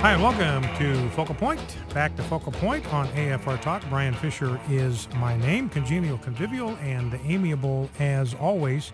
Hi, and welcome to Focal Point. Back to Focal Point on AFR Talk. Brian Fisher is my name, congenial, convivial, and amiable as always.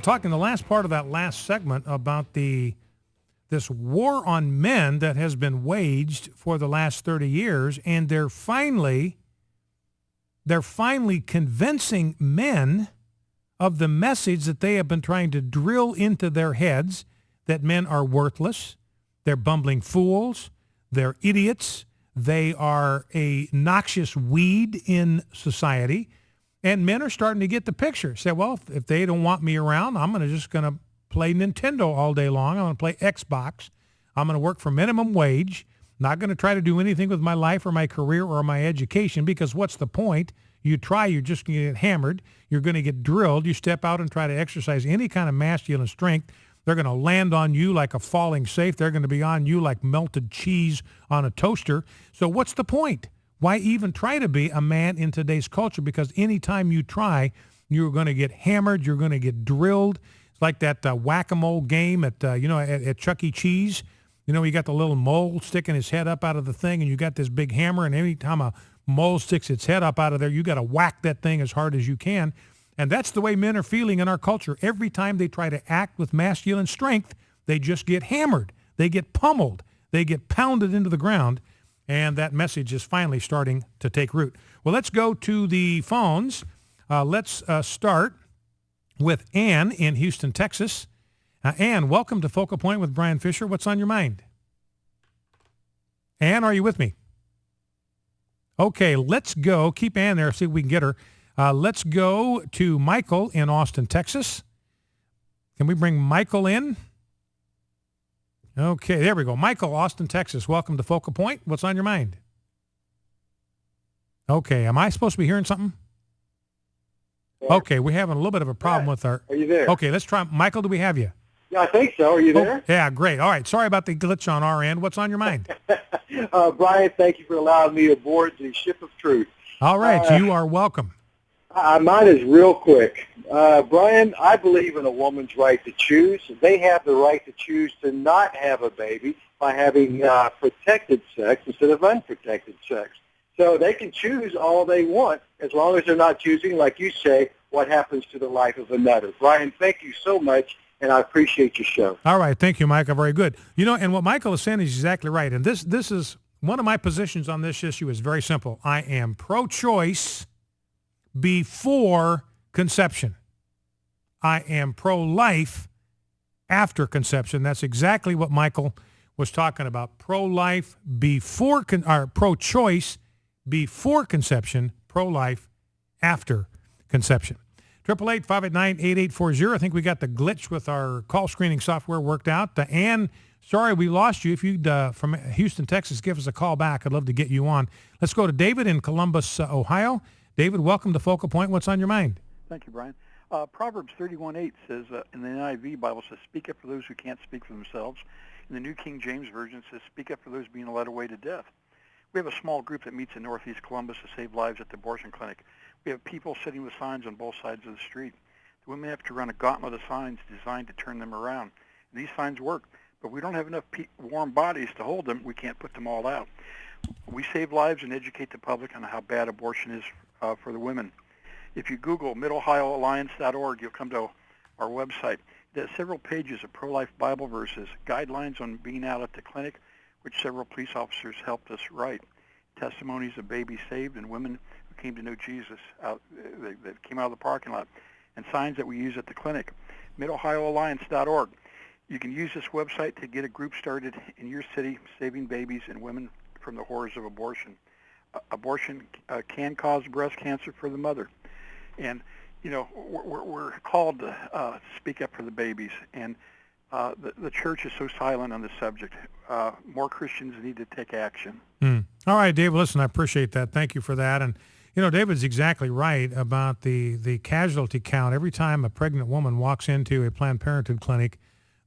Talking the last part of that last segment about this war on men that has been waged for the last 30 years, and they're finally convincing men of the message that they have been trying to drill into their heads, that men are worthless. They're bumbling fools. They're idiots. They are a noxious weed in society. And men are starting to get the picture. Say, well, if they don't want me around, I'm just going to play Nintendo all day long. I'm going to play Xbox. I'm going to work for minimum wage. Not going to try to do anything with my life or my career or my education, because what's the point? You try, you're just going to get hammered. You're going to get drilled. You step out and try to exercise any kind of masculine strength. They're going to land on you like a falling safe. They're going to be on you like melted cheese on a toaster. So what's the point? Why even try to be a man in today's culture? Because anytime you try, you're going to get hammered. You're going to get drilled. It's like that whack-a-mole game at Chuck E. Cheese. You know, you got the little mole sticking his head up out of the thing, and you got this big hammer, and any time a mole sticks its head up out of there, you got to whack that thing as hard as you can. And that's the way men are feeling in our culture. Every time they try to act with masculine strength, they just get hammered. They get pummeled. They get pounded into the ground. And that message is finally starting to take root. Well, let's go to the phones. Let's start with Ann in Houston, Texas. Ann, welcome to Focal Point with Brian Fisher. What's on your mind? Ann, are you with me? Okay, let's go. Keep Ann there, see if we can get her. Let's go to Michael in Austin, Texas. Can we bring Michael in? Okay, there we go. Michael, Austin, Texas. Welcome to Focal Point. What's on your mind? Okay, am I supposed to be hearing something? Okay, we're having a little bit of a problem with our... Are you there? Okay, let's try. Michael, do we have you? Yeah, I think so. Are you there? Yeah, great. All right, sorry about the glitch on our end. What's on your mind? Brian, thank you for allowing me aboard the ship of truth. All right, you are welcome. Mine is real quick. Brian, I believe in a woman's right to choose. They have the right to choose to not have a baby by having protected sex instead of unprotected sex. So they can choose all they want as long as they're not choosing, like you say, what happens to the life of another. Brian, thank you so much, and I appreciate your show. All right, thank you, Michael. Very good. You know, and what Michael is saying is exactly right. And this is one of my positions on this issue is very simple. I am pro-choice before conception. I am pro-life after conception. That's exactly what Michael was talking about. Pro-life before, or pro-choice before conception, pro-life after conception. 888-589-8840. I think we got the glitch with our call screening software worked out. Ann, sorry we lost you. If you'd, from Houston, Texas, give us a call back. I'd love to get you on. Let's go to David in Columbus, Ohio. David, welcome to Focal Point. What's on your mind? Thank you, Brian. Proverbs 31:8 says, in the NIV Bible says, speak up for those who can't speak for themselves. In the New King James Version says, speak up for those being led away to death. We have a small group that meets in Northeast Columbus to save lives at the abortion clinic. We have people sitting with signs on both sides of the street. The women have to run a gauntlet of signs designed to turn them around. And these signs work, but we don't have enough warm bodies to hold them. We can't put them all out. We save lives and educate the public on how bad abortion is for the women. If you Google MidohioAlliance.org, you'll come to our website. There's several pages of pro-life Bible verses, guidelines on being out at the clinic, which several police officers helped us write, testimonies of babies saved and women who came to know Jesus that came out of the parking lot, and signs that we use at the clinic. MidOhioAlliance.org. You can use this website to get a group started in your city saving babies and women from the horrors of abortion. Abortion can cause breast cancer for the mother. And, you know, we're called to speak up for the babies. And the church is so silent on the subject. More Christians need to take action. All right, Dave, listen, I appreciate that. Thank you for that. And, you know, David's exactly right about the casualty count. Every time a pregnant woman walks into a Planned Parenthood clinic,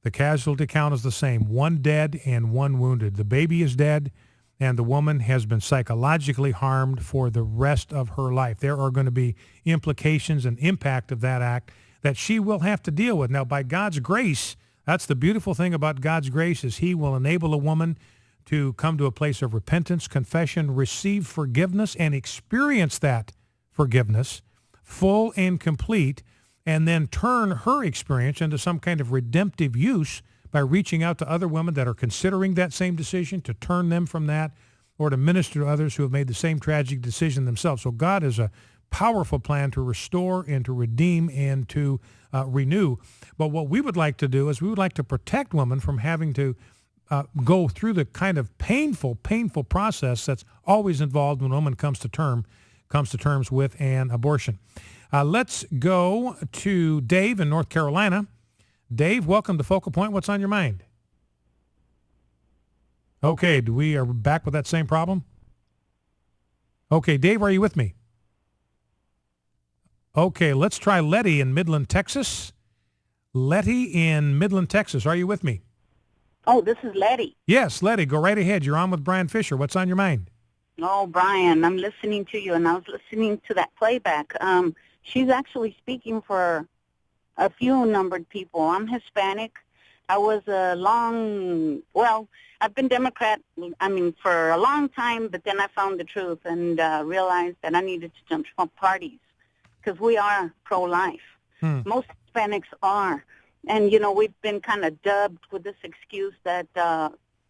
the casualty count is the same, 1 dead and 1 wounded. The baby is dead, and the woman has been psychologically harmed for the rest of her life. There are going to be implications and impact of that act that she will have to deal with. Now, by God's grace, that's the beautiful thing about God's grace, is he will enable a woman to come to a place of repentance, confession, receive forgiveness, and experience that forgiveness, full and complete, and then turn her experience into some kind of redemptive use by reaching out to other women that are considering that same decision, to turn them from that, or to minister to others who have made the same tragic decision themselves. So God has a powerful plan to restore and to redeem and to renew. But what we would like to do is we would like to protect women from having to go through the kind of painful process that's always involved when a woman comes to terms with an abortion. Let's go to Dave in North Carolina. Dave, welcome to Focal Point. What's on your mind? Okay, we are back with that same problem? Okay, Dave, are you with me? Okay, let's try Letty in Midland, Texas. Letty in Midland, Texas. Are you with me? Oh, this is Letty. Yes, Letty, go right ahead. You're on with Brian Fisher. What's on your mind? Oh, Brian, I'm listening to you, and I was listening to that playback. She's actually speaking for a few numbered people. I'm Hispanic. I was I've been Democrat, for a long time, but then I found the truth and realized that I needed to jump from parties because we are pro-life. Most Hispanics are. And, we've been kind of dubbed with this excuse that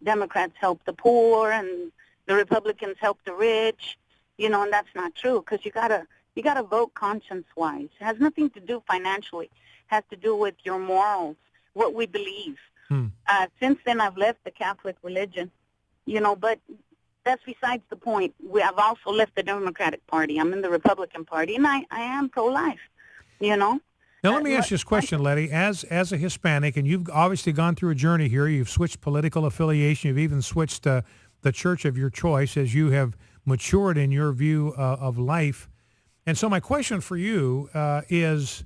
Democrats help the poor and the Republicans help the rich, and that's not true because you gotta vote conscience-wise. It has nothing to do financially. It has to do with your morals, what we believe. Since then, I've left the Catholic religion, but that's besides the point. I've also left the Democratic Party. I'm in the Republican Party, and I am pro-life, Now, let me ask you this question, Letty. As a Hispanic, and you've obviously gone through a journey here, you've switched political affiliation, you've even switched the church of your choice as you have matured in your view of life. And so my question for you is,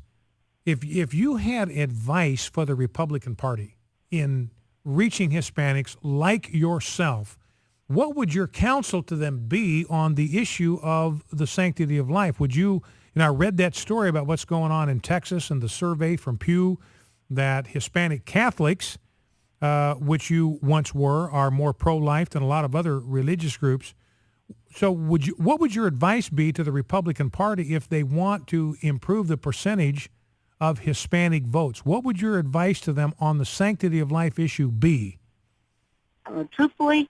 if you had advice for the Republican Party in reaching Hispanics like yourself, what would your counsel to them be on the issue of the sanctity of life? Would you, I read that story about what's going on in Texas and the survey from Pew that Hispanic Catholics, which you once were, are more pro-life than a lot of other religious groups. So what would your advice be to the Republican Party if they want to improve the percentage of Hispanic votes? What would your advice to them on the sanctity of life issue be? Truthfully,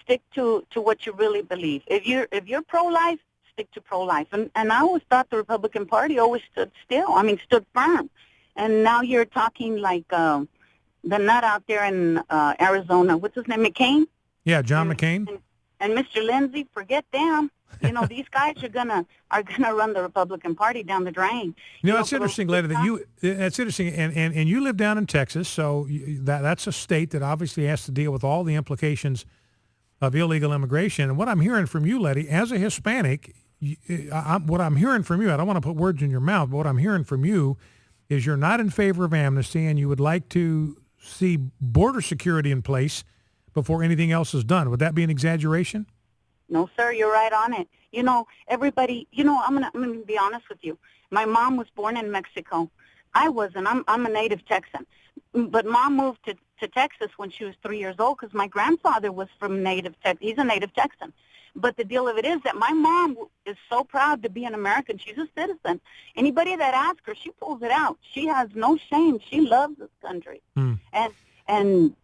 stick to what you really believe. If you're pro-life, stick to pro-life. And I always thought the Republican Party always stood firm. And now you're talking like the nut out there in Arizona. What's his name, McCain? Yeah, John McCain. And Mr. Lindsey, forget them. These guys are gonna run the Republican Party down the drain. It's interesting, Leda, that's interesting, and you live down in Texas, so that's a state that obviously has to deal with all the implications of illegal immigration. And what I'm hearing from you, Letty, as a Hispanic, what I'm hearing from you, I don't want to put words in your mouth, but what I'm hearing from you is you're not in favor of amnesty, and you would like to see border security in place before anything else is done. Would that be an exaggeration? No, sir, you're right on it. Everybody, I'm gonna be honest with you. My mom was born in Mexico. I wasn't. I'm a native Texan. But Mom moved to Texas when she was 3 years old because my grandfather was from native Texas. He's a native Texan. But the deal of it is that my mom is so proud to be an American. She's a citizen. Anybody that asks her, she pulls it out. She has no shame. She loves this country. And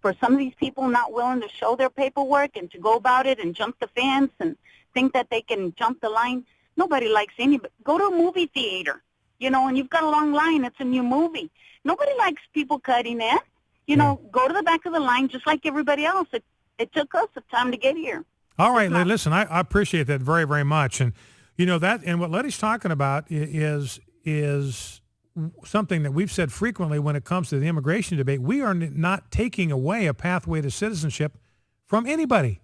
for some of these people not willing to show their paperwork and to go about it and jump the fence and think that they can jump the line, nobody likes anybody. Go to a movie theater, and you've got a long line. It's a new movie. Nobody likes people cutting in. Go to the back of the line just like everybody else. It took us a time to get here. All right, listen, I appreciate that very, very much. And, that, and what Letty's talking about is something that we've said frequently when it comes to the immigration debate. We are not taking away a pathway to citizenship from anybody.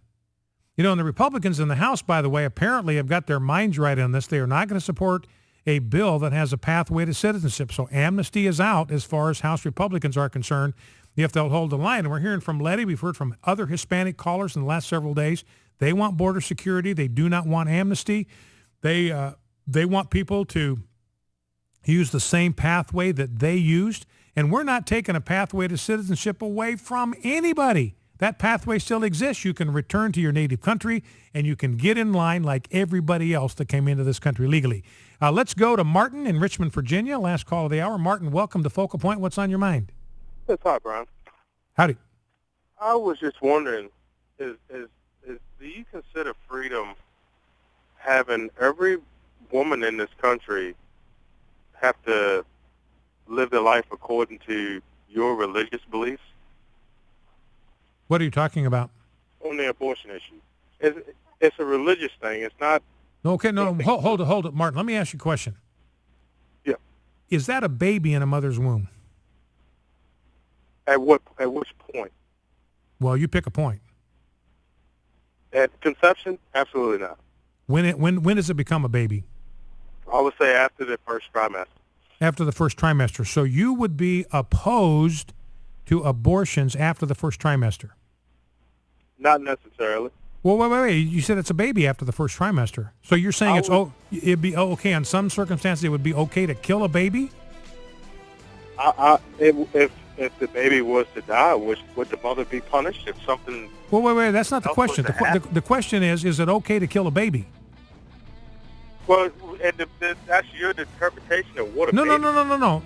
And the Republicans in the House, by the way, apparently have got their minds right on this. They are not going to support a bill that has a pathway to citizenship. So amnesty is out as far as House Republicans are concerned if they'll hold the line. And we're hearing from Letty. We've heard from other Hispanic callers in the last several days. They want border security. They do not want amnesty. They want people to use the same pathway that they used. And we're not taking a pathway to citizenship away from anybody. that pathway still exists. You can return to your native country, and you can get in line like everybody else that came into this country legally. Let's go to Martin in Richmond, Virginia. Last call of the hour. Martin, welcome to Focal Point. What's on your mind? Yes, hi, Brian. Howdy. I was just wondering, do you consider freedom having every woman in this country have to live their life according to your religious beliefs? What are you talking about? On the abortion issue. It's a religious thing. It's not... Okay, no, hold it, Martin. Let me ask you a question. Yeah. Is that a baby in a mother's womb? At which point? Well, you pick a point. At conception? Absolutely not. When does it become a baby? I would say after the first trimester. After the first trimester. So you would be opposed to abortions after the first trimester? Not necessarily. Well, wait. You said it's a baby after the first trimester. So you're saying it'd be okay in some circumstances. It would be okay to kill a baby? If the baby was to die, would the mother be punished if something? Well, wait. That's not the question. The question is it okay to kill a baby? Well, that's your interpretation of what a baby. No.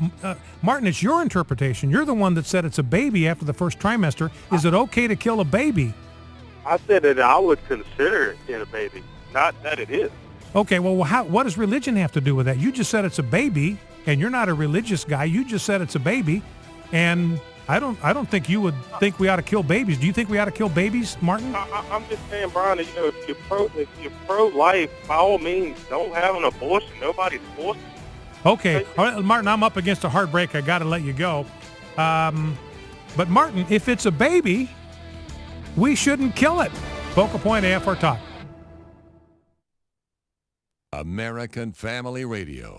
Martin, it's your interpretation. You're the one that said it's a baby after the first trimester. Is it okay to kill a baby? I said that I would consider it a baby, not that it is. Okay, well, what does religion have to do with that? You just said it's a baby, and you're not a religious guy. You just said it's a baby, and I don't think you would think we ought to kill babies. Do you think we ought to kill babies, Martin? I'm just saying, Brian, if you're pro-life, by all means, don't have an abortion. Nobody's forced. Okay, all right, Martin, I'm up against a hard break. I got to let you go. But Martin, if it's a baby, we shouldn't kill it. Focal Point AFR Talk. American Family Radio.